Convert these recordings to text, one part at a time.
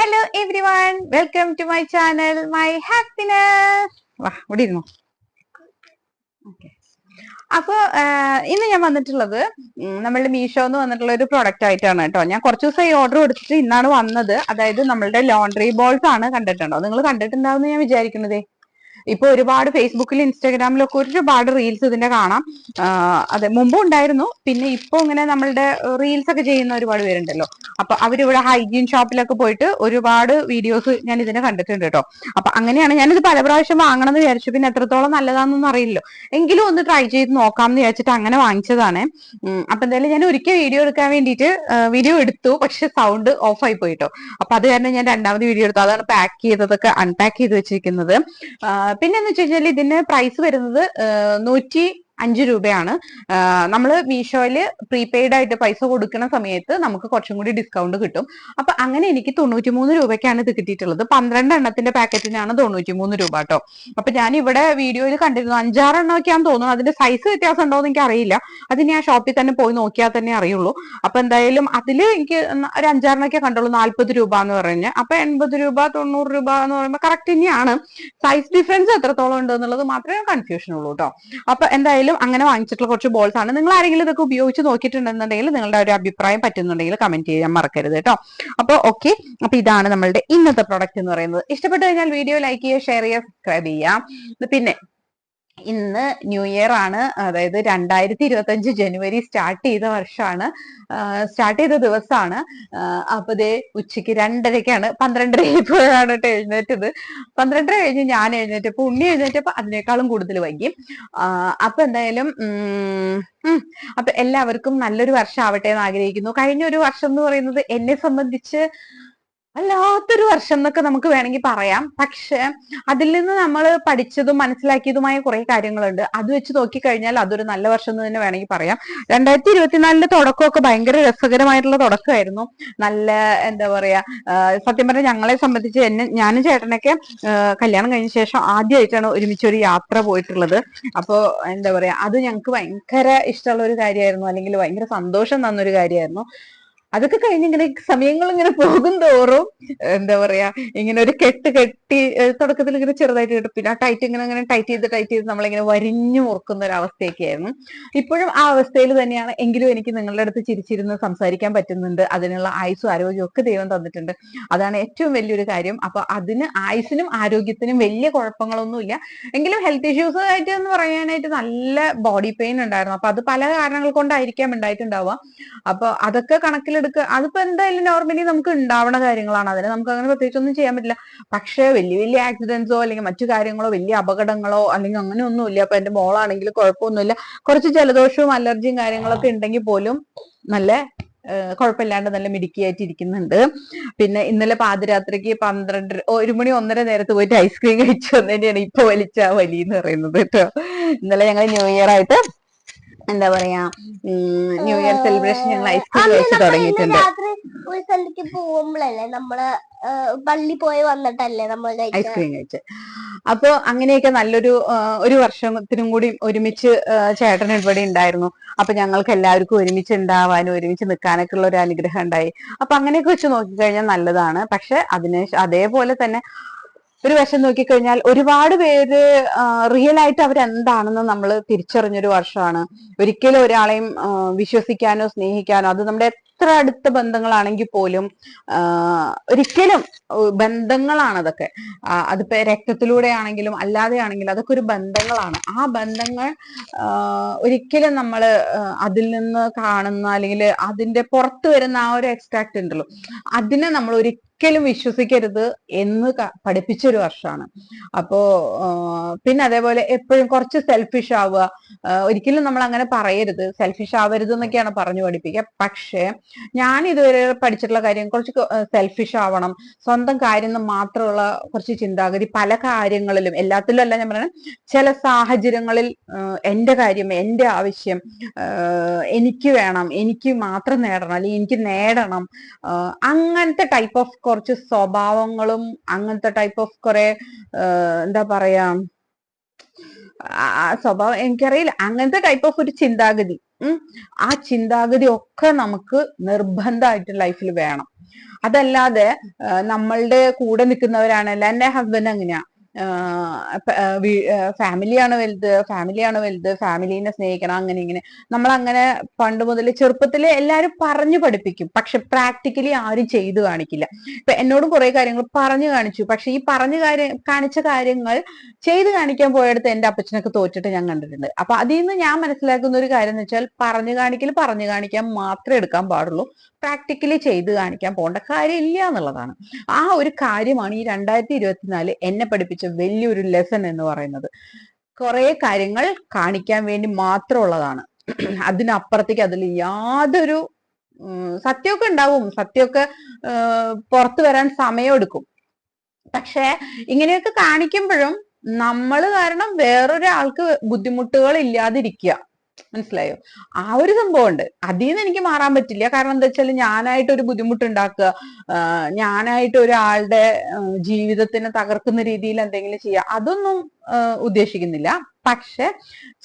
Hello everyone, welcome to my channel, my happiness. ഇവിടെ ഇരുന്നു. അപ്പൊ ഇന്ന് ഞാൻ വന്നിട്ടുള്ളത് നമ്മളുടെ മീഷോന്ന് വന്നിട്ടുള്ള ഒരു പ്രൊഡക്റ്റ് ആയിട്ടാണ് കേട്ടോ. ഞാൻ കുറച്ച് ദിവസമായി ഓർഡർ കൊടുത്തിട്ട് ഇന്നാണ് വന്നത്. അതായത് നമ്മളുടെ ലോണ്ടറി ബോൾസ് ആണ്. കണ്ടിട്ടുണ്ടോ? നിങ്ങൾ കണ്ടിട്ടുണ്ടാവുമെന്ന് ഞാൻ വിചാരിക്കുന്നത്. ഇപ്പൊ ഒരുപാട് ഫേസ്ബുക്കിൽ ഇൻസ്റ്റാഗ്രാമിലൊക്കെ ഒരുപാട് റീൽസ് ഇതിന്റെ കാണാം. അതെ, മുമ്പും ഉണ്ടായിരുന്നു. പിന്നെ ഇപ്പൊ ഇങ്ങനെ നമ്മളുടെ റീൽസ് ഒക്കെ ചെയ്യുന്ന ഒരുപാട് പേരുണ്ടല്ലോ. അപ്പൊ അവരിവിടെ ഹൈജീൻ ഷോപ്പിലൊക്കെ പോയിട്ട് ഒരുപാട് വീഡിയോസ് ഞാൻ ഇതിനെ കണ്ടിട്ടുണ്ട് കേട്ടോ. അപ്പൊ അങ്ങനെയാണ് ഞാനിത് പല പ്രാവശ്യം വാങ്ങണം എന്ന് വിചാരിച്ചു. പിന്നെ എത്രത്തോളം നല്ലതാണെന്നൊന്നും അറിയില്ലോ, എങ്കിലും ഒന്ന് ട്രൈ ചെയ്ത് നോക്കാം എന്ന് വിചാരിച്ചിട്ട് അങ്ങനെ വാങ്ങിച്ചതാണ്. അപ്പൊ എന്തായാലും ഞാൻ ഒരിക്കൽ വീഡിയോ എടുക്കാൻ വേണ്ടിയിട്ട് വീഡിയോ എടുത്തു, പക്ഷെ സൗണ്ട് ഓഫ് ആയി പോയിട്ടോ. അപ്പൊ അത് കാരണം ഞാൻ രണ്ടാമത് വീഡിയോ എടുത്തു. അതാണ് പാക്ക് ചെയ്തതൊക്കെ അൺപാക്ക് ചെയ്ത് വെച്ചിരിക്കുന്നത്. പിന്നെന്ന് വെച്ച് കഴിഞ്ഞാൽ ഇതിന് പ്രൈസ് വരുന്നത് 105 രൂപയാണ്. നമ്മൾ മീഷോയില് പ്രീപെയ്ഡ് ആയിട്ട് പൈസ കൊടുക്കുന്ന സമയത്ത് നമുക്ക് കുറച്ചും കൂടി ഡിസ്കൗണ്ട് കിട്ടും. അപ്പൊ അങ്ങനെ എനിക്ക് 93 രൂപയ്ക്കാണ് ഇത് കിട്ടിയിട്ടുള്ളത്. 12 എണ്ണത്തിന്റെ പാക്കറ്റിനാണ് 93 രൂപ കേട്ടോ. അപ്പൊ ഞാൻ ഇവിടെ വീഡിയോയിൽ കണ്ടിരുന്നു 5-6 എണ്ണമൊക്കെയാണെന്ന് തോന്നുന്നു. അതിന്റെ സൈസ് വ്യത്യാസം ഉണ്ടോ എന്ന് എനിക്ക് അറിയില്ല. അത് ഞാൻ ഷോപ്പിൽ തന്നെ പോയി നോക്കിയാൽ തന്നെ അറിയുള്ളൂ. അപ്പൊ എന്തായാലും അതില് എനിക്ക് ഒരു 5-6 കണ്ടുള്ളൂ 40 രൂപ എന്ന് പറഞ്ഞ്. അപ്പൊ 80 രൂപ 90 രൂപ എന്ന് പറയുമ്പോൾ കറക്റ്റ് തന്നെയാണ്. സൈസ് ഡിഫറൻസ് എത്രത്തോളം ഉണ്ട് എന്നുള്ളത് മാത്രമേ കൺഫ്യൂഷൻ ഉള്ളൂ കേട്ടോ. അപ്പൊ എന്തായാലും അങ്ങനെ വാങ്ങിച്ചിട്ടുള്ള കുറച്ച് ബോൾസ് ആണ്. നിങ്ങൾ ആരെങ്കിലും ഇതൊക്കെ ഉപയോഗിച്ച് നോക്കിയിട്ടുണ്ടെന്നുണ്ടെങ്കിൽ നിങ്ങളുടെ ഒരു അഭിപ്രായം പറ്റുന്നുണ്ടെങ്കിൽ കമന്റ് ചെയ്യാൻ മറക്കരുത് കേട്ടോ. അപ്പൊ ഓക്കെ, അപ്പൊ ഇതാണ് നമ്മളുടെ ഇന്നത്തെ പ്രൊഡക്റ്റ് എന്ന് പറയുന്നത്. ഇഷ്ടപ്പെട്ടു കഴിഞ്ഞാൽ വീഡിയോ ലൈക്ക് ചെയ്യുക, ഷെയർ ചെയ്യുക, സബ്സ്ക്രൈബ് ചെയ്യാം. പിന്നെ ഇന്ന് ന്യൂ ഇയർ ആണ്. അതായത് 2025 ജനുവരി സ്റ്റാർട്ട് ചെയ്ത വർഷമാണ്, സ്റ്റാർട്ട് ചെയ്ത ദിവസമാണ്. അപ്പൊ ദേ ഉച്ചയ്ക്ക് 2:30 12:30 എഴുന്നേറ്റത്. 12:30 കഴിഞ്ഞ് ഞാൻ എഴുന്നേറ്റപ്പോ ഉണ്ണി എഴുന്നേറ്റപ്പോ അതിനേക്കാളും കൂടുതൽ വൈകി. അപ്പൊ എന്തായാലും അപ്പൊ എല്ലാവർക്കും നല്ലൊരു വർഷം ആവട്ടെ എന്ന് ആഗ്രഹിക്കുന്നു. കഴിഞ്ഞ ഒരു വർഷം എന്ന് പറയുന്നത് എന്നെ സംബന്ധിച്ച് വല്ലാത്തൊരു വർഷം എന്നൊക്കെ നമുക്ക് വേണമെങ്കിൽ പറയാം. പക്ഷെ അതിൽ നിന്ന് നമ്മൾ പഠിച്ചതും മനസ്സിലാക്കിയതുമായ കുറെ കാര്യങ്ങളുണ്ട്. അത് വെച്ച് നോക്കിക്കഴിഞ്ഞാൽ അതൊരു നല്ല വർഷം എന്ന് തന്നെ വേണമെങ്കിൽ പറയാം. 2024 തുടക്കമൊക്കെ ഭയങ്കര രസകരമായിട്ടുള്ള തുടക്കമായിരുന്നു. നല്ല എന്താ പറയാ, സത്യം പറഞ്ഞാൽ ഞങ്ങളെ സംബന്ധിച്ച് ഞാനും ചേട്ടനൊക്കെ കല്യാണം കഴിഞ്ഞ ശേഷം ആദ്യമായിട്ടാണ് ഒരുമിച്ച് ഒരു യാത്ര പോയിട്ടുള്ളത്. അപ്പോ എന്താ പറയാ, അത് ഞങ്ങൾക്ക് ഭയങ്കര ഇഷ്ടമുള്ള ഒരു കാര്യമായിരുന്നു, അല്ലെങ്കിൽ ഭയങ്കര സന്തോഷം തന്നൊരു കാര്യമായിരുന്നു. അതൊക്കെ കഴിഞ്ഞ് ഇങ്ങനെ സമയങ്ങൾ ഇങ്ങനെ പോകും തോറും എന്താ പറയാ, ഇങ്ങനെ ഒരു കെട്ടി തുടക്കത്തിൽ ഇങ്ങനെ ചെറുതായിട്ട് കിട്ടും. പിന്നെ ആ ടൈറ്റ് ഇങ്ങനെ ടൈറ്റ് ചെയ്ത് നമ്മളിങ്ങനെ വരിഞ്ഞു മുറുക്കുന്ന ഒരു അവസ്ഥയൊക്കെ ആയിരുന്നു. ഇപ്പോഴും ആ അവസ്ഥയിൽ തന്നെയാണ്. എങ്കിലും എനിക്ക് നിങ്ങളുടെ അടുത്ത് ചിരിച്ചിരുന്ന് സംസാരിക്കാൻ പറ്റുന്നുണ്ട്. അതിനുള്ള ആയുസ്സും ആരോഗ്യവും ഒക്കെ ദൈവം തന്നിട്ടുണ്ട്. അതാണ് ഏറ്റവും വലിയൊരു കാര്യം. അപ്പൊ അതിന് ആയുസിനും ആരോഗ്യത്തിനും വലിയ കുഴപ്പങ്ങളൊന്നുമില്ല. എങ്കിലും ഹെൽത്ത് ഇഷ്യൂസ് ആയിട്ട് എന്ന് പറയാനായിട്ട് നല്ല ബോഡി പെയിൻ ഉണ്ടായിരുന്നു. അപ്പൊ അത് പല കാരണങ്ങൾ കൊണ്ടായിരിക്കാം ഉണ്ടായിട്ടുണ്ടാവുക. അപ്പൊ അതൊക്കെ കണക്കിലെടുക്കുക. അതിപ്പോ എന്തായാലും നോർമലി നമുക്ക് ഉണ്ടാവുന്ന കാര്യങ്ങളാണ്. അതിന് നമുക്ക് അങ്ങനെ പ്രത്യേകിച്ചൊന്നും ചെയ്യാൻ പറ്റില്ല. പക്ഷെ വലിയ വലിയ ആക്സിഡൻസോ അല്ലെങ്കിൽ മറ്റു കാര്യങ്ങളോ വലിയ അപകടങ്ങളോ അല്ലെങ്കിൽ അങ്ങനെ ഒന്നുമില്ല. അപ്പൊ എന്റെ മോളാണെങ്കിൽ കുഴപ്പമൊന്നുമില്ല. കുറച്ച് ജലദോഷവും അലർജിയും കാര്യങ്ങളൊക്കെ ഉണ്ടെങ്കിൽ പോലും നല്ല കുഴപ്പമില്ലാണ്ട് നല്ല മിടുക്കിയായിട്ട് ഇരിക്കുന്നുണ്ട്. പിന്നെ ഇന്നലെ പാതിരാത്രിക്ക് 1 മണി 1:30 നേരത്ത് പോയിട്ട് ഐസ്ക്രീം കഴിച്ചു വന്നതിന്റെയാണ് ഇപ്പൊ വലിച്ച വലി എന്ന് പറയുന്നത് കേട്ടോ. ഇന്നലെ ഞങ്ങൾ ന്യൂ ഇയർ ആയിട്ട് എന്താ പറയാ, ന്യൂ ഇയർ സെലിബ്രേഷൻ ഞങ്ങൾ ഐസ്ക്രീം കഴിച്ച് തുടങ്ങിയിട്ടുണ്ട്. ഒരു സ്ഥലത്തേക്ക് പോകുമ്പോഴല്ലേ നമ്മള് പള്ളി പോയി വന്നിട്ടല്ലേ നമ്മൾ ഐസ്ക്രീം കഴിച്ച്. അപ്പൊ അങ്ങനെയൊക്കെ നല്ലൊരു ഒരു വർഷത്തിനും കൂടി ഒരുമിച്ച് ചേട്ടൻ ഇവിടെ ഉണ്ടായിരുന്നു. അപ്പൊ ഞങ്ങൾക്ക് എല്ലാവർക്കും ഒരുമിച്ച് ഉണ്ടാവാനും ഒരുമിച്ച് നിൽക്കാനൊക്കെ ഉള്ള ഒരു അനുഗ്രഹം ഉണ്ടായി. അപ്പൊ അങ്ങനെയൊക്കെ വെച്ച് നോക്കിക്കഴിഞ്ഞാൽ നല്ലതാണ്. പക്ഷെ അതേപോലെ തന്നെ ഒരു വശം നോക്കിക്കഴിഞ്ഞാൽ ഒരുപാട് പേര് റിയൽ ആയിട്ട് അവരെന്താണെന്ന് നമ്മൾ തിരിച്ചറിഞ്ഞൊരു വർഷമാണ്. ഒരിക്കലും ഒരാളെയും വിശ്വസിക്കാനോ സ്നേഹിക്കാനോ, അത് നമ്മുടെ എത്ര അടുത്ത ബന്ധങ്ങളാണെങ്കിൽ പോലും ഒരിക്കലും ബന്ധങ്ങളാണ് അതൊക്കെ. അതിപ്പോ രക്തത്തിലൂടെ ആണെങ്കിലും അല്ലാതെ ആണെങ്കിലും അതൊക്കെ ഒരു ബന്ധങ്ങളാണ്. ആ ബന്ധങ്ങൾ ഒരിക്കലും നമ്മൾ അതിൽ നിന്ന് കാണുന്ന അല്ലെങ്കിൽ അതിന്റെ പുറത്ത് വരുന്ന ആ ഒരു എക്സ്ട്രാക്ട് ഉണ്ടല്ലോ, അതിനെ നമ്മൾ ഒരിക്കലും വിശ്വസിക്കരുത് എന്ന് പഠിപ്പിച്ചൊരു വർഷമാണ്. അപ്പോ പിന്നെ അതേപോലെ എപ്പോഴും കുറച്ച് സെൽഫിഷ് ആവുക. ഒരിക്കലും നമ്മൾ അങ്ങനെ പറയരുത്, സെൽഫിഷ് ആവരുത് എന്നൊക്കെയാണ് പറഞ്ഞു പഠിപ്പിക്കുക. പക്ഷെ ഞാൻ ഇതുവരെ പഠിച്ചിട്ടുള്ള കാര്യം കുറച്ച് സെൽഫിഷ് ആവണം, സ്വന്തം കാര്യം മാത്രമുള്ള കുറച്ച് ചിന്താഗതി പല കാര്യങ്ങളിലും, എല്ലാത്തിലും അല്ല ഞാൻ പറയുന്നത്, ചില സാഹചര്യങ്ങളിൽ എന്റെ കാര്യം, എന്റെ ആവശ്യം എനിക്ക് വേണം, എനിക്ക് മാത്രം നേടണം, അല്ലെങ്കിൽ എനിക്ക് നേടണം, അങ്ങനത്തെ ടൈപ്പ് ഓഫ് കുറച്ച് സ്വഭാവങ്ങളും അങ്ങനത്തെ ടൈപ്പ് ഓഫ് കുറെ എന്താ പറയാ സ്വഭാവം എനിക്കറിയില്ല, അങ്ങനത്തെ ടൈപ്പ് ഓഫ് ഒരു ചിന്താഗതി ആ ചിന്താഗതി ഒക്കെ നമുക്ക് നിർബന്ധമായിട്ട് ലൈഫിൽ വേണം. അതല്ലാതെ നമ്മളുടെ കൂടെ നിൽക്കുന്നവരാണല്ല, എന്റെ ഹസ്ബൻഡ് അങ്ങനെയാ, ഫാമിലിയാണ് വലുത്, ഫാമിലിയാണ് വലുത്, ഫാമിലിനെ സ്നേഹിക്കണം, അങ്ങനെ ഇങ്ങനെ. നമ്മൾ അങ്ങനെ പണ്ട് മുതൽ ചെറുപ്പത്തില് എല്ലാരും പറഞ്ഞു പഠിപ്പിക്കും, പക്ഷെ പ്രാക്ടിക്കലി ആരും ചെയ്തു കാണിക്കില്ല. ഇപ്പൊ എന്നോടും കുറെ കാര്യങ്ങൾ പറഞ്ഞു കാണിച്ചു, പക്ഷെ ഈ കാണിച്ച കാര്യങ്ങൾ ചെയ്ത് കാണിക്കാൻ പോയടുത്ത് എന്റെ അപ്പച്ചനൊക്കെ തോറ്റിട്ട് ഞാൻ കണ്ടിട്ടുണ്ട്. അപ്പൊ അതിൽ നിന്ന് ഞാൻ മനസ്സിലാക്കുന്ന ഒരു കാര്യം എന്ന് വെച്ചാൽ, പറഞ്ഞു കാണിക്കാൻ മാത്രമേ എടുക്കാൻ പാടുള്ളൂ, പ്രാക്ടിക്കലി ചെയ്ത് കാണിക്കാൻ പോകേണ്ട കാര്യമില്ല എന്നുള്ളതാണ്. ആ ഒരു കാര്യമാണ് ഈ 2024 എന്നെ പഠിപ്പിച്ച വലിയൊരു ലെസൺ എന്ന് പറയുന്നത്. കുറെ കാര്യങ്ങൾ കാണിക്കാൻ വേണ്ടി മാത്രമുള്ളതാണ്, അതിനപ്പുറത്തേക്ക് അതിൽ യാതൊരു സത്യമൊക്കെ ഉണ്ടാവും, സത്യമൊക്കെ പുറത്തു വരാൻ സമയമെടുക്കും. പക്ഷെ ഇങ്ങനെയൊക്കെ കാണിക്കുമ്പോഴും നമ്മൾ കാരണം വേറൊരാൾക്ക് ബുദ്ധിമുട്ടുകൾ ഇല്ലാതിരിക്കുക, മനസ്സിലായോ? ആ ഒരു സംഭവം ഉണ്ട്. അതിൽ നിന്ന് എനിക്ക് മാറാൻ പറ്റില്ല. കാരണം എന്താ വെച്ചാൽ, ഞാനായിട്ട് ഒരു ബുദ്ധിമുട്ടുണ്ടാക്കുക, ഞാനായിട്ട് ഒരാളുടെ ജീവിതത്തിനെ തകർക്കുന്ന രീതിയിൽ എന്തെങ്കിലും ചെയ്യുക, അതൊന്നും ഉദ്ദേശിക്കുന്നില്ല. പക്ഷെ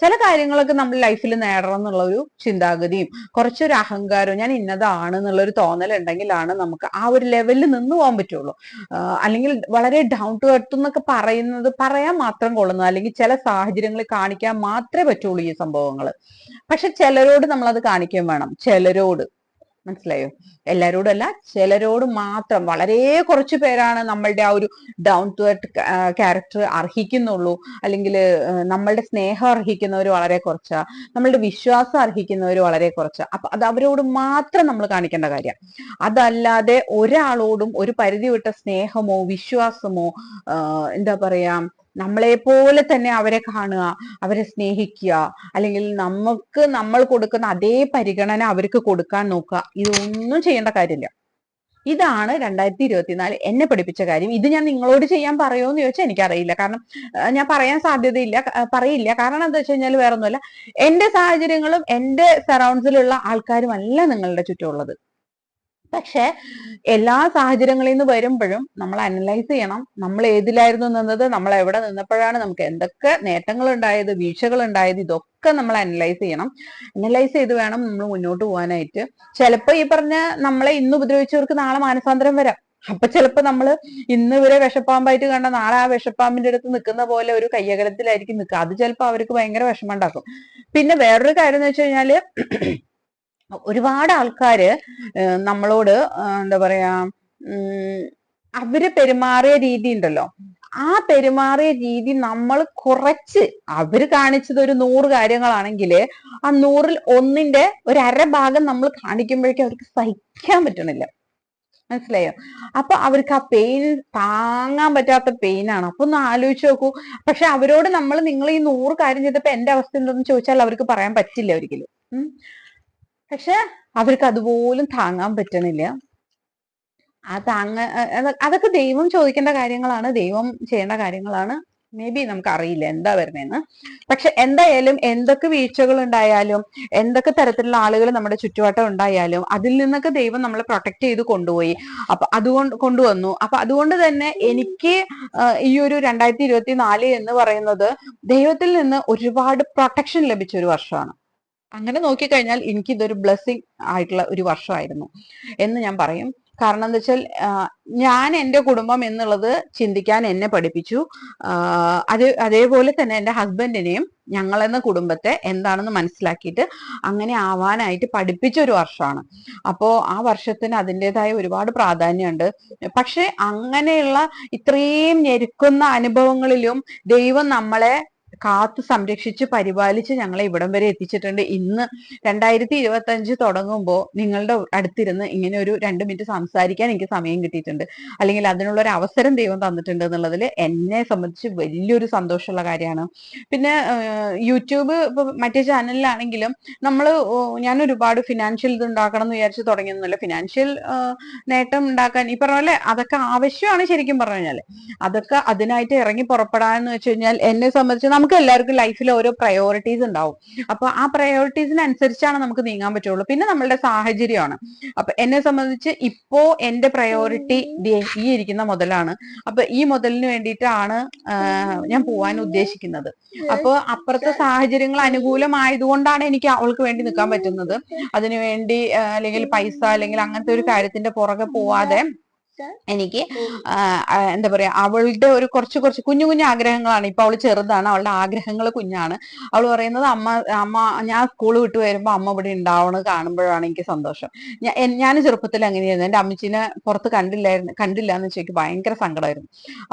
ചില കാര്യങ്ങളൊക്കെ നമ്മൾ ലൈഫിൽ നേടണം എന്നുള്ള ഒരു ചിന്താഗതിയും കുറച്ചൊരു അഹങ്കാരവും, ഞാൻ ഇന്നതാണ് എന്നുള്ളൊരു തോന്നൽ ഉണ്ടെങ്കിലാണ് നമുക്ക് ആ ഒരു ലെവലിൽ നിന്ന് പോകാൻ പറ്റുള്ളൂ. അല്ലെങ്കിൽ വളരെ ഡൗൺ ടു എർത്ത് എന്നൊക്കെ പറയുന്നത് പറയാൻ മാത്രം കൊള്ളുന്നത്, അല്ലെങ്കിൽ ചില സാഹചര്യങ്ങളിൽ കാണിക്കാൻ മാത്രമേ പറ്റുള്ളൂ ഈ സംഭവങ്ങൾ. പക്ഷെ ചിലരോട് നമ്മൾ അത് കാണിക്കുകയും വേണം, ചിലരോട്, മനസ്സിലായോ? എല്ലാരോടും അല്ല, ചിലരോട് മാത്രം. വളരെ കുറച്ചു പേരാണ് നമ്മളുടെ ആ ഒരു ഡൗൺ ടു എർത്ത് ക്യാരക്ടർ അർഹിക്കുന്നുള്ളൂ, അല്ലെങ്കിൽ നമ്മളുടെ സ്നേഹം അർഹിക്കുന്നവർ വളരെ കുറച്ചാ, നമ്മളുടെ വിശ്വാസം അർഹിക്കുന്നവർ വളരെ കുറച്ചാ. അപ്പൊ അത് അവരോട് മാത്രം നമ്മൾ കാണിക്കേണ്ട കാര്യം. അതല്ലാതെ ഒരാളോടും ഒരു പരിധി വിട്ട സ്നേഹമോ വിശ്വാസമോ എന്താ പറയാ, നമ്മളെ പോലെ തന്നെ അവരെ കാണുക, അവരെ സ്നേഹിക്കുക, അല്ലെങ്കിൽ നമ്മൾ കൊടുക്കുന്ന അതേ പരിഗണന അവർക്ക് കൊടുക്കാൻ നോക്കുക, ഇതൊന്നും ചെയ്യേണ്ട കാര്യമില്ല. ഇതാണ് 2024 എന്നെ പഠിപ്പിച്ച കാര്യം. ഇത് ഞാൻ നിങ്ങളോട് ചെയ്യാൻ പറയുമോന്ന് ചോദിച്ചാൽ എനിക്കറിയില്ല. കാരണം ഞാൻ പറയാൻ സാധ്യതയില്ല, പറയില്ല. കാരണം എന്താ വെച്ച് കഴിഞ്ഞാൽ വേറെ ഒന്നുമല്ല, എന്റെ സാഹചര്യങ്ങളും എന്റെ സറൗണ്ട്സിലുള്ള ആൾക്കാരും അല്ല നിങ്ങളുടെ ചുറ്റുമുള്ളത്. പക്ഷെ എല്ലാ സാഹചര്യങ്ങളിൽ നിന്ന് വരുമ്പോഴും നമ്മൾ അനലൈസ് ചെയ്യണം, നമ്മൾ ഏതിലായിരുന്നു നിന്നത്, നമ്മൾ എവിടെ നിന്നപ്പോഴാണ് നമുക്ക് എന്തൊക്കെ നേട്ടങ്ങൾ ഉണ്ടായത്, വീഴ്ചകൾ ഉണ്ടായത്, ഇതൊക്കെ നമ്മൾ അനലൈസ് ചെയ്യണം. അനലൈസ് ചെയ്ത് വേണം നമ്മൾ മുന്നോട്ട് പോകാനായിട്ട്. ചിലപ്പോ ഈ പറഞ്ഞ നമ്മളെ ഇന്ന് ഉപദ്രവിച്ചവർക്ക് നാളെ മാനസാന്തരം വരാം. അപ്പൊ ചിലപ്പോ നമ്മള് ഇന്ന് ഇവരെ വിഷപ്പാമ്പായിട്ട് കണ്ട നാളെ ആ വിഷപ്പാമ്പിന്റെ അടുത്ത് നിൽക്കുന്ന പോലെ ഒരു കയ്യകലത്തിലായിരിക്കും നിൽക്കുക. അത് ചിലപ്പോ അവർക്ക് ഭയങ്കര വിഷമം ഉണ്ടാക്കും. പിന്നെ വേറൊരു കാര്യം എന്ന് വെച്ച് കഴിഞ്ഞാല്, ഒരുപാട് ആൾക്കാര് നമ്മളോട് എന്താ പറയാ, അവര് പെരുമാറിയ രീതി ഉണ്ടല്ലോ, ആ പെരുമാറിയ രീതി നമ്മൾ കുറച്ച്, അവര് കാണിച്ചത് ഒരു 100 കാര്യങ്ങളാണെങ്കിൽ ആ 100ൽ 1ന്റെ ഒരു അരഭാഗം നമ്മൾ കാണിക്കുമ്പോഴേക്കും അവർക്ക് സഹിക്കാൻ പറ്റണില്ല, മനസ്സിലായോ? അപ്പൊ അവർക്ക് ആ പെയിൻ താങ്ങാൻ പറ്റാത്ത പെയിനാണ്. അപ്പൊ ഒന്ന് ആലോചിച്ച് നോക്കൂ. പക്ഷെ അവരോട് നിങ്ങൾ ഈ 100 കാര്യം ചെയ്തപ്പോ എന്റെ അവസ്ഥ എന്തെന്ന് ചോദിച്ചാൽ അവർക്ക് പറയാൻ പറ്റില്ല ഒരിക്കലും. പക്ഷെ അവർക്ക് അതുപോലും താങ്ങാൻ പറ്റണില്ല. അതൊക്കെ ദൈവം ചോദിക്കേണ്ട കാര്യങ്ങളാണ്, ദൈവം ചെയ്യേണ്ട കാര്യങ്ങളാണ്. മേ ബി നമുക്ക് അറിയില്ല എന്താ വരുന്നതെന്ന്. പക്ഷെ എന്തായാലും എന്തൊക്കെ വീഴ്ചകൾ ഉണ്ടായാലും, എന്തൊക്കെ തരത്തിലുള്ള ആളുകൾ നമ്മുടെ ചുറ്റുവട്ടം ഉണ്ടായാലും, അതിൽ നിന്നൊക്കെ ദൈവം നമ്മളെ പ്രൊട്ടക്ട് ചെയ്ത് കൊണ്ടുപോയി. അപ്പൊ അതുകൊണ്ട് കൊണ്ടുവന്നു. അപ്പൊ അതുകൊണ്ട് തന്നെ എനിക്ക് ഈ ഒരു 2024 എന്ന് പറയുന്നത് ദൈവത്തിൽ നിന്ന് ഒരുപാട് പ്രൊട്ടക്ഷൻ ലഭിച്ച ഒരു വർഷമാണ്. അങ്ങനെ നോക്കിക്കഴിഞ്ഞാൽ എനിക്ക് ഇതൊരു ബ്ലെസ്സിങ് ആയിട്ടുള്ള ഒരു വർഷമായിരുന്നു എന്ന് ഞാൻ പറയും. കാരണം എന്താ വെച്ചാൽ, ഞാൻ എൻ്റെ കുടുംബം എന്നുള്ളത് ചിന്തിക്കാൻ എന്നെ പഠിപ്പിച്ചു. അതേപോലെ തന്നെ എൻ്റെ ഹസ്ബൻഡിനെയും ഞങ്ങളെന്ന കുടുംബത്തെ എന്താണെന്ന് മനസ്സിലാക്കിയിട്ട് അങ്ങനെ ആവാനായിട്ട് പഠിപ്പിച്ച ഒരു വർഷമാണ്. അപ്പോ ആ വർഷത്തിന് അതിൻ്റെതായ ഒരുപാട് പ്രാധാന്യമുണ്ട്. പക്ഷെ അങ്ങനെയുള്ള ഇത്രയും ഞെരുക്കുന്ന അനുഭവങ്ങളിലും ദൈവം നമ്മളെ കാത്തു സംരക്ഷിച്ച് പരിപാലിച്ച് ഞങ്ങളെ ഇവിടം വരെ എത്തിച്ചിട്ടുണ്ട്. ഇന്ന് 2025 തുടങ്ങുമ്പോൾ നിങ്ങളുടെ അടുത്തിരുന്ന് ഇങ്ങനെ ഒരു 2 മിനിറ്റ് സംസാരിക്കാൻ എനിക്ക് സമയം കിട്ടിയിട്ടുണ്ട്, അല്ലെങ്കിൽ അതിനുള്ള ഒരു അവസരം ദൈവം തന്നിട്ടുണ്ട് എന്നുള്ളതിൽ എന്നെ സംബന്ധിച്ച് വലിയൊരു സന്തോഷമുള്ള കാര്യമാണ്. പിന്നെ യൂട്യൂബ് ഇപ്പൊ മറ്റേ ചാനലിലാണെങ്കിലും ഞാൻ ഒരുപാട് ഫിനാൻഷ്യൽ ഇത് ഉണ്ടാക്കണം എന്ന് വിചാരിച്ച് തുടങ്ങിയൊന്നുമില്ല. ഫിനാൻഷ്യൽ നേട്ടം ഉണ്ടാക്കാൻ ഈ പറഞ്ഞ പോലെ അതൊക്കെ ആവശ്യമാണ്. ശരിക്കും പറഞ്ഞു കഴിഞ്ഞാൽ അതൊക്കെ അതിനായിട്ട് ഇറങ്ങി പുറപ്പെടാന്ന് വെച്ച് കഴിഞ്ഞാൽ എന്നെ സംബന്ധിച്ച് നമുക്ക് നമുക്ക് എല്ലാവർക്കും ലൈഫിൽ ഓരോ പ്രയോറിറ്റീസ് ഉണ്ടാവും. അപ്പൊ ആ പ്രയോറിറ്റീസിനനുസരിച്ചാണ് നമുക്ക് നീങ്ങാൻ പറ്റുള്ളൂ. പിന്നെ നമ്മളുടെ സാഹചര്യമാണ്. അപ്പൊ എന്നെ സംബന്ധിച്ച് ഇപ്പോ എന്റെ പ്രയോറിറ്റി ഈ ഇരിക്കുന്ന മുതലാണ്. അപ്പൊ ഈ മുതലിന് വേണ്ടിയിട്ടാണ് ഞാൻ പോവാൻ ഉദ്ദേശിക്കുന്നത്. അപ്പൊ അപ്പുറത്തെ സാഹചര്യങ്ങൾ അനുകൂലമായതുകൊണ്ടാണ് എനിക്ക് അവൾക്ക് വേണ്ടി നിൽക്കാൻ പറ്റുന്നത്. അതിനുവേണ്ടി അല്ലെങ്കിൽ പൈസ അല്ലെങ്കിൽ അങ്ങനത്തെ ഒരു കാര്യത്തിന്റെ പുറകെ പോവാതെ എനിക്ക് എന്താ പറയാ, അവളുടെ ഒരു കുറച്ച് കുഞ്ഞു കുഞ്ഞു ആഗ്രഹങ്ങളാണ്. ഇപ്പൊ അവള് ചെറുതാണ്, അവളുടെ ആഗ്രഹങ്ങൾ കുഞ്ഞാണ്. അവള് പറയുന്നത് അമ്മ ഞാൻ സ്കൂൾ വിട്ട് വരുമ്പോ അമ്മ ഇവിടെ ഉണ്ടാവണത് കാണുമ്പോഴാണ് എനിക്ക് സന്തോഷം. ഞാൻ ചെറുപ്പത്തിൽ അങ്ങനെയായിരുന്നു. എന്റെ അമ്മച്ചിനെ പുറത്ത് കണ്ടില്ല എന്ന് വെച്ചാൽ എനിക്ക് ഭയങ്കര സങ്കടമായിരുന്നു.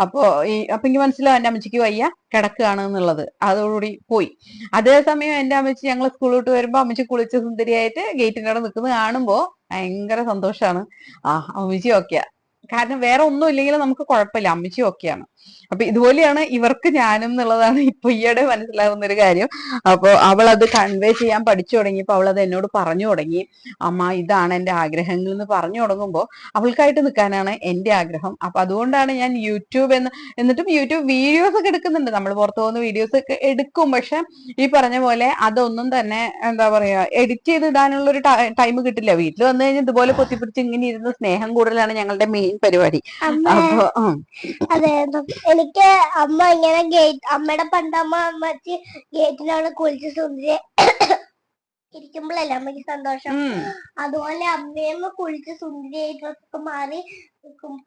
അപ്പൊ എനിക്ക് മനസ്സിലാവും എന്റെ അമ്മച്ചിക്ക് വയ്യ, കിടക്കുകയാണ് എന്നുള്ളത്. അതോടുകൂടി പോയി. അതേസമയം എന്റെ അമ്മച്ചി ഞങ്ങൾ സ്കൂൾ വിട്ട് വരുമ്പോ അമ്മച്ചി കുളിച്ച് സുന്ദരിയായിട്ട് ഗേറ്റിന്റെ അവിടെ നിൽക്കുന്നത് കാണുമ്പോ ഭയങ്കര സന്തോഷമാണ്. അമ്മച്ചി ഓക്കെയാ. കാരണം വേറെ ഒന്നും ഇല്ലെങ്കിലും നമുക്ക് കുഴപ്പമില്ല, അമ്മച്ചി ഒക്കെയാണ്. അപ്പൊ ഇതുപോലെയാണ് ഇവർക്ക് ഞാനും എന്നുള്ളതാണ് ഇപ്പൊ ഈയിടെ മനസ്സിലാവുന്ന ഒരു കാര്യം. അപ്പൊ അവൾ അത് കൺവേ ചെയ്യാൻ പഠിച്ചു തുടങ്ങിയപ്പോ അവൾ അത് എന്നോട് പറഞ്ഞു തുടങ്ങി. അമ്മ ഇതാണ് എന്റെ ആഗ്രഹങ്ങൾ എന്ന് പറഞ്ഞു തുടങ്ങുമ്പോൾ അവൾക്കായിട്ട് നിൽക്കാനാണ് എന്റെ ആഗ്രഹം. അപ്പൊ അതുകൊണ്ടാണ് ഞാൻ എന്നിട്ടും യൂട്യൂബ് വീഡിയോസ് ഒക്കെ എടുക്കുന്നുണ്ട്. നമ്മൾ പുറത്തു പോകുന്ന വീഡിയോസ് ഒക്കെ എടുക്കും. പക്ഷെ ഈ പറഞ്ഞ പോലെ അതൊന്നും തന്നെ എന്താ പറയാ എഡിറ്റ് ചെയ്ത് ഇടാനുള്ള ഒരു ടൈം കിട്ടില്ല. വീട്ടിൽ വന്നു കഴിഞ്ഞാൽ ഇതുപോലെ പൊത്തിപ്പിടിച്ച് ഇങ്ങനെ ഇരുന്ന് സ്നേഹം കൂടുതലാണ് ഞങ്ങളുടെ മെയിൻ പരിപാടി. അപ്പൊ അതെ, എനിക്ക് അമ്മ ഇങ്ങനെ അമ്മയുടെ പണ്ടമ്മ അമ്മച്ചി ഗേറ്റിനവിടെ കുളിച്ച് സുന്ദരി ഇരിക്കുമ്പോഴല്ലേ അമ്മയ്ക്ക് സന്തോഷം. അതുപോലെ അമ്മയമ്മ കുളിച്ച് സുന്ദരിയായി ഡ്രസ്സൊക്കെ മാറി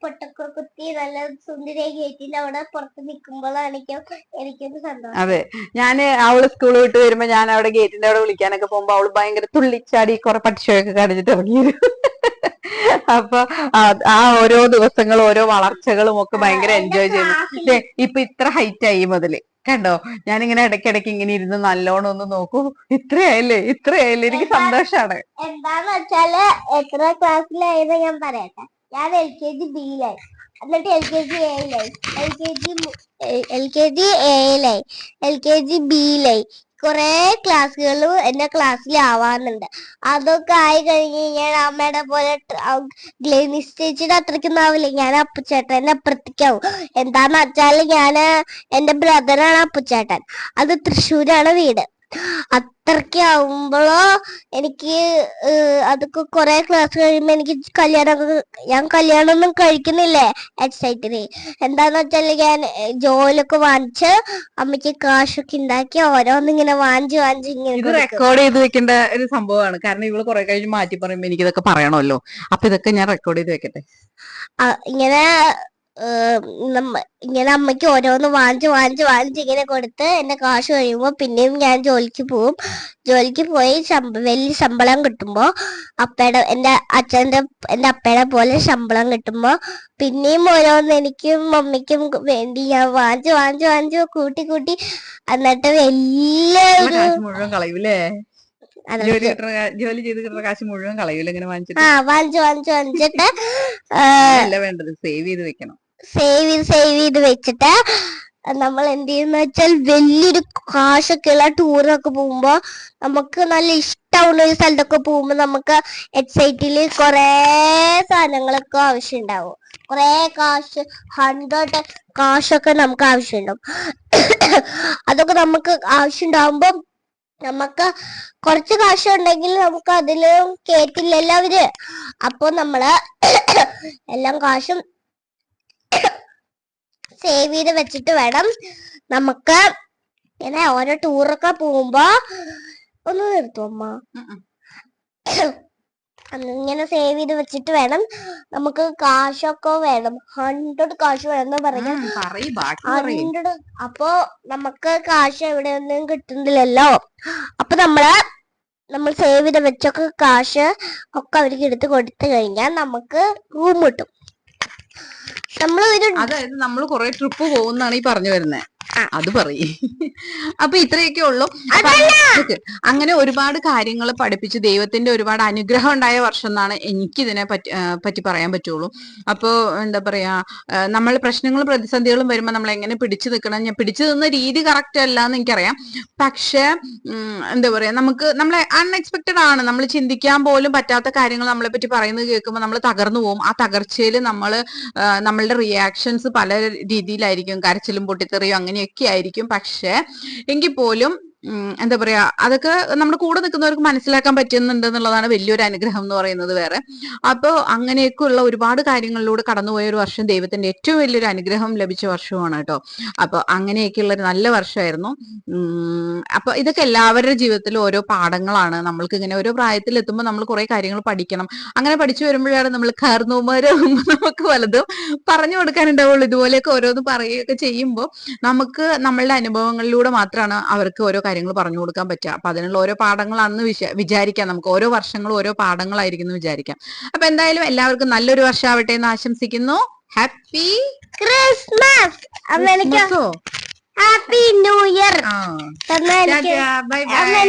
പൊട്ടൊക്കെ കുത്തി നല്ല സുന്ദരിയായി ഗേറ്റിന്റെ അവിടെ പുറത്ത് നിൽക്കുമ്പോഴാണ് എനിക്കൊരു സന്തോഷം. അതെ, അവള് സ്കൂൾ വിട്ട് വരുമ്പോ ഞാൻ അവിടെ ഗേറ്റിന്റെ അവിടെ വിളിക്കാനൊക്കെ പോകുമ്പോ അവള് ഭയങ്കര തുള്ളിച്ചാടി കുറെ പട്ടിഷയൊക്കെ കാണിച്ചിട്ട് ഇറങ്ങിയത്. അപ്പൊ ആ ഓരോ ദിവസങ്ങളും ഓരോ വളർച്ചകളും ഒക്കെ ഭയങ്കര എൻജോയ് ചെയ്തു. ഇപ്പൊ ഇത്ര ഹൈറ്റ് ആയി മുതല് കണ്ടോ, ഞാനിങ്ങനെ ഇടയ്ക്കിടയ്ക്ക് ഇങ്ങനെ ഇരുന്ന് നല്ലോണം ഒന്ന് നോക്കൂ. ഇത്രയായില്ലേ എനിക്ക് സന്തോഷാണ്. എന്താന്ന് വെച്ചാല് എത്ര ക്ലാസ്സിലായിരുന്നു ഞാൻ പറയട്ടെ. ഞാൻ LKG B-യിലായി, എന്നിട്ട് LKG A-യിലായി, LKG A-യിലായി, LKG B-യിലായി. കുറെ ക്ലാസ്സുകൾ എന്റെ ക്ലാസ്സിൽ ആവാറുണ്ട്. അതൊക്കെ ആയി കഴിഞ്ഞ് ഞാൻ അമ്മയുടെ പോലെ നിശ്ചയിച്ചിട്ട് അത്രയ്ക്കൊന്നും ആവില്ല. ഞാൻ അപ്പുച്ചേട്ടന്റെ അപ്പുറത്തേക്കാവും. എന്താന്ന് വെച്ചാല് എന്റെ ബ്രദറാണ് അപ്പുച്ചേട്ടൻ. അത് തൃശ്ശൂരാണ് വീട്. അത്രയ്ക്കാവുമ്പോഴോ എനിക്ക് അതൊക്കെ കുറെ ക്ലാസ് കഴിയുമ്പോ എനിക്ക് ഞാൻ കല്യാണമൊന്നും കഴിക്കുന്നില്ലേ എക്സൈറ്റിന്. എന്താന്ന് വെച്ചാല് ഞാൻ ജോലിയൊക്കെ വാങ്ങിച്ച് അമ്മയ്ക്ക് കാശൊക്കെ ഉണ്ടാക്കി ഓരോന്നിങ്ങനെ വാങ്ങിച്ച് ഇത് റെക്കോർഡ് ചെയ്ത് വെക്കേണ്ട ഒരു സംഭവമാണ്. കാരണം ഇവള് കുറെ കഴിഞ്ഞ് മാറ്റി പറയുമ്പോ എനിക്ക് ഇതൊക്കെ പറയണമല്ലോ. അപ്പൊ ഇതൊക്കെ ഞാൻ റെക്കോർഡ് ചെയ്ത് വെക്കട്ടെ. ഇങ്ങനെ അമ്മയ്ക്ക് ഓരോന്ന് വാങ്ങിച്ച് ഇങ്ങനെ കൊടുത്ത് എന്റെ കാശ് കഴിയുമ്പോ പിന്നെയും ഞാൻ ജോലിക്ക് പോവും. ജോലിക്ക് പോയി വലിയ ശമ്പളം കിട്ടുമ്പോ എന്റെ അപ്പയുടെ പോലെ ശമ്പളം കിട്ടുമ്പോ പിന്നെയും ഓരോന്ന് എനിക്കും മമ്മിക്കും വേണ്ടി ഞാൻ വാങ്ങിച്ച് കൂട്ടി എന്നിട്ട് വലിയ മുഴുവൻ കളയൂലേ? ജോലി ചെയ്ത് കിട്ടുന്ന കാശ് മുഴുവൻ കളയൂല ഇങ്ങനെ വാങ്ങിച്ചിട്ട്? വാങ്ങിച്ചിട്ട് അല്ല വേണ്ടത്, സേവ് ചെയ്ത് വെക്കണം. സേവ് ചെയ്ത് വെച്ചിട്ട് നമ്മൾ എന്ത് ചെയ്യുന്ന വെച്ചാൽ വലിയൊരു കാശൊക്കെയുള്ള ടൂറൊക്കെ പോകുമ്പോ നമുക്ക് നല്ല ഇഷ്ടമുള്ള ഒരു സ്ഥലത്തൊക്കെ പോകുമ്പോ നമുക്ക് എക്സൈറ്റില് കൊറേ സാധനങ്ങളൊക്കെ ആവശ്യമുണ്ടാവും. കൊറേ കാശ് 100 കാശൊക്കെ നമുക്ക് ആവശ്യമുണ്ടാവും. അതൊക്കെ നമുക്ക് ആവശ്യമുണ്ടാവുമ്പോ നമുക്ക് കുറച്ച് കാശ് ഉണ്ടെങ്കിൽ നമുക്ക് അതില് കേട്ടില്ലല്ലോ അവര്. അപ്പൊ നമ്മള് എല്ലാം കാശും സേവ് ചെയ്ത് വെച്ചിട്ട് വേണം നമുക്ക് ഇങ്ങനെ ഓരോ ടൂറൊക്കെ പോകുമ്പോ ഒന്ന് നിർത്തും അമ്മ. ഇങ്ങനെ സേവ് ചെയ്ത് വെച്ചിട്ട് വേണം നമുക്ക് കാശൊക്കെ വേണം. 100 കാശ് വേണം പറയാം. 100. അപ്പൊ നമുക്ക് കാശ് എവിടെയൊന്നും കിട്ടുന്നില്ലല്ലോ. അപ്പൊ നമ്മൾ സേവ് ചെയ്ത് വെച്ചൊക്കെ കാശ് ഒക്കെ അവർക്ക് എടുത്ത് കൊടുത്തു കഴിഞ്ഞാൽ നമുക്ക് റൂം കിട്ടും. അതായത് നമ്മൾ കുറെ ട്രിപ്പ് പോകുന്നാണ് ഈ പറഞ്ഞു വരുന്നത്. അത് പറയേ. അപ്പൊ ഇത്രയൊക്കെ ഉള്ളൂ. അങ്ങനെ ഒരുപാട് കാര്യങ്ങൾ പഠിപ്പിച്ച് ദൈവത്തിന്റെ ഒരുപാട് അനുഗ്രഹം ഉണ്ടായ വർഷം എന്നാണ് എനിക്കിതിനെ പറ്റി പറയാൻ പറ്റുള്ളൂ. അപ്പോ എന്താ പറയാ, നമ്മൾ പ്രശ്നങ്ങളും പ്രതിസന്ധികളും വരുമ്പോൾ നമ്മൾ എങ്ങനെ പിടിച്ചു നിൽക്കണം, ഞാൻ പിടിച്ചു നിന്ന രീതി കറക്റ്റ് അല്ല എന്ന് എനിക്കറിയാം. പക്ഷെ എന്താ പറയാ, നമ്മളെ അൺഎക്സ്പെക്ടഡ് ആണ്. നമ്മൾ ചിന്തിക്കാൻ പോലും പറ്റാത്ത കാര്യങ്ങൾ നമ്മളെ പറ്റി പറയുന്നത് കേൾക്കുമ്പോൾ നമ്മൾ തകർന്നു പോകും. ആ തകർച്ചയിൽ നമ്മളുടെ റിയാക്ഷൻസ് പല രീതിയിലായിരിക്കും. കരച്ചിലും പൊട്ടിത്തെറിയും അങ്ങനെയൊക്കെ അങ്ങനെയൊക്കെ ആയിരിക്കും. പക്ഷെ എങ്കിൽ പോലും എന്താ പറയാ, അതൊക്കെ നമ്മുടെ കൂടെ നിൽക്കുന്നവർക്ക് മനസ്സിലാക്കാൻ പറ്റുന്നുണ്ട് എന്നുള്ളതാണ് വലിയൊരു അനുഗ്രഹം എന്ന് പറയുന്നത് വേറെ. അപ്പൊ അങ്ങനെയൊക്കെയുള്ള ഒരുപാട് കാര്യങ്ങളിലൂടെ കടന്നുപോയ ഒരു വർഷം ദൈവത്തിന്റെ ഏറ്റവും വലിയൊരു അനുഗ്രഹം ലഭിച്ച വർഷമാണ് കേട്ടോ. അപ്പൊ അങ്ങനെയൊക്കെയുള്ള ഒരു നല്ല വർഷമായിരുന്നു. അപ്പൊ ഇതൊക്കെ എല്ലാവരുടെ ജീവിതത്തിലും ഓരോ പാഠങ്ങളാണ്. നമ്മൾക്ക് ഇങ്ങനെ ഓരോ പ്രായത്തിൽ എത്തുമ്പോൾ നമ്മൾ കുറെ കാര്യങ്ങൾ പഠിക്കണം. അങ്ങനെ പഠിച്ചു വരുമ്പോഴാണ് നമ്മൾ കാർന്നൂമാരാകുമ്പോൾ നമുക്ക് വലതും പറഞ്ഞു കൊടുക്കാനുണ്ടാവുള്ളൂ. ഇതുപോലെയൊക്കെ ഓരോന്ന് പറയുകയൊക്കെ ചെയ്യുമ്പോൾ നമുക്ക് നമ്മളുടെ അനുഭവങ്ങളിലൂടെ മാത്രമാണ് അവർക്ക് ഓരോ കാര്യങ്ങൾ പറഞ്ഞു കൊടുക്കാൻ പറ്റുക. അപ്പൊ അതിനുള്ള ഓരോ പാഠങ്ങളാണെന്ന് വിചാരിക്കാം. നമുക്ക് ഓരോ വർഷങ്ങളും ഓരോ പാഠങ്ങളായിരിക്കും എന്ന് വിചാരിക്കാം. അപ്പൊ എന്തായാലും എല്ലാവർക്കും നല്ലൊരു വർഷമാവട്ടെ എന്ന് ആശംസിക്കുന്നു. Happy Christmas. ക്രിസ്മസോ happy new year. Bye by.